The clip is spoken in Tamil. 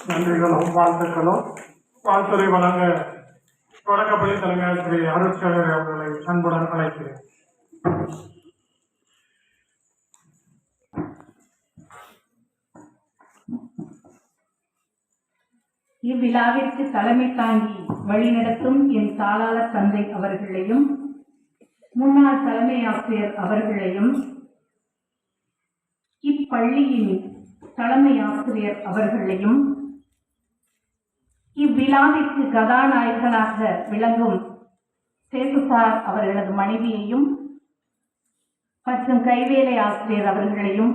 நன்றிகளும் வாழ்த்துக்களும். வாழ்த்துறை வழங்க தொடக்கப்பள்ளி தலைமையாசிரியர் அருட்சேகர் அவர்களை அன்புடன் அழைக்கிறேன். இவ்விழாவிற்கு தலைமை தாங்கி வழிநடத்தும் என் தாளாளர் தந்தை அவர்களையும், முன்னாள் தலைமை ஆசிரியர் அவர்களையும், இப்பள்ளியின் தலைமை ஆசிரியர் அவர்களையும், இவ்விழாவிற்கு கதாநாயகனாக விளங்கும் சேகுசார் அவர்களது மனைவியையும் மற்றும் கைவேலை ஆசிரியர் அவர்களையும்